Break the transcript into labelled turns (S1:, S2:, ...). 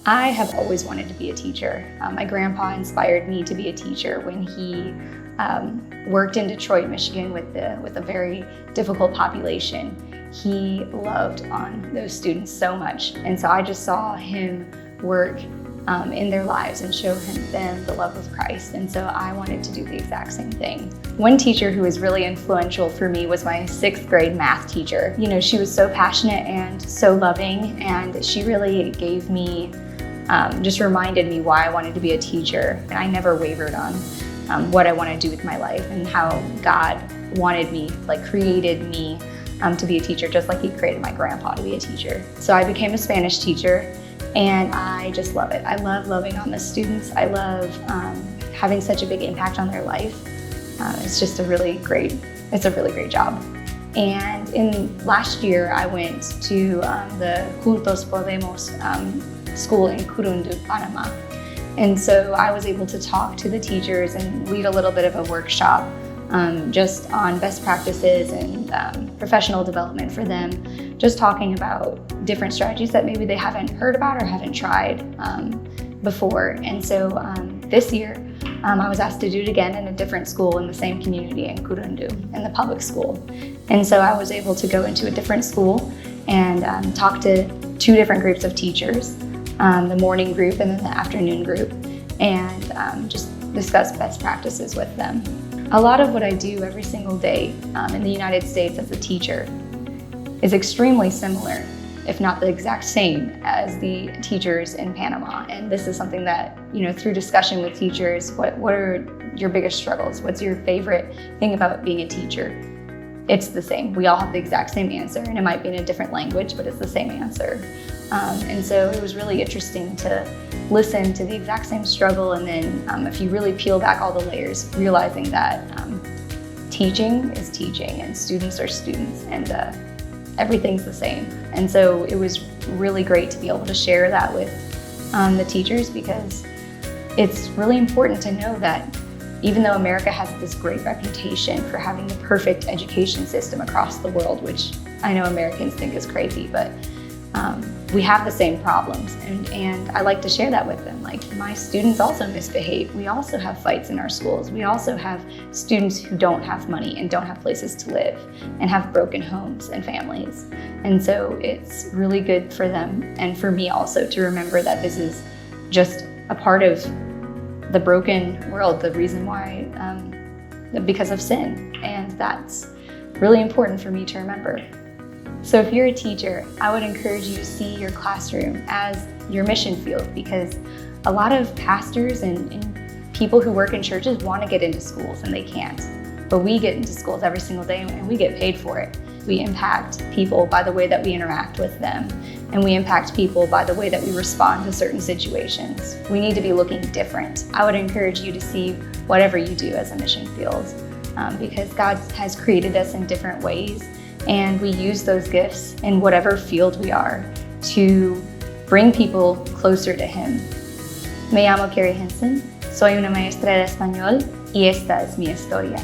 S1: I have always wanted to be a teacher. My grandpa inspired me to be a teacher when he worked in Detroit, Michigan with a very difficult population. He loved on those students so much, and so I just saw him work in their lives and show them the love of Christ, and so I wanted to do the exact same thing. One teacher who was really influential for me was my 6th grade math teacher. You know, she was so passionate and so loving, and she really gave me, just reminded me why I wanted to be a teacher, and I never wavered on what I want to do with my life and how God wanted me, created me to be a teacher, just like He created my grandpa to be a teacher. So I became a Spanish teacher, and I just love it. I love loving on the students. I love having such a big impact on their life. It's just a really great job. And last year, I went to the Juntos Podemos school in Curundu, Panama. And so I was able to talk to the teachers and lead a little bit of a workshop just on best practices and professional development for them, just talking about different strategies that maybe they haven't heard about or haven't tried before. And so this year, I was asked to do it again in a different school in the same community in Curundu, in the public school. And so I was able to go into a different school and talk to 2 different groups of teachers, the morning group and then the afternoon group, and just discuss best practices with them. A lot of what I do every single day in the United States as a teacher is extremely similar, if not the exact same, as the teachers in Panama. And this is something that, through discussion with teachers, what are your biggest struggles? What's your favorite thing about being a teacher? It's the same. We all have the exact same answer, and it might be in a different language, but it's the same answer. And so it was really interesting to listen to the exact same struggle, and then if you really peel back all the layers, realizing that teaching is teaching and students are students, and everything's the same. And so it was really great to be able to share that with the teachers, because it's really important to know that even though America has this great reputation for having the perfect education system across the world, which I know Americans think is crazy, but we have the same problems, and I like to share that with them. Like, my students also misbehave. We also have fights in our schools. We also have students who don't have money and don't have places to live and have broken homes and families. And so it's really good for them and for me also to remember that this is just a part of the broken world, the reason why, because of sin. And that's really important for me to remember. So if you're a teacher, I would encourage you to see your classroom as your mission field, because a lot of pastors and people who work in churches want to get into schools and they can't. But we get into schools every single day and we get paid for it. We impact people by the way that we interact with them, and we impact people by the way that we respond to certain situations. We need to be looking different. I would encourage you to see whatever you do as a mission field, because God has created us in different ways, and we use those gifts in whatever field we are to bring people closer to Him. Me llamo Carrie Hinson, soy una maestra de español y esta es mi historia.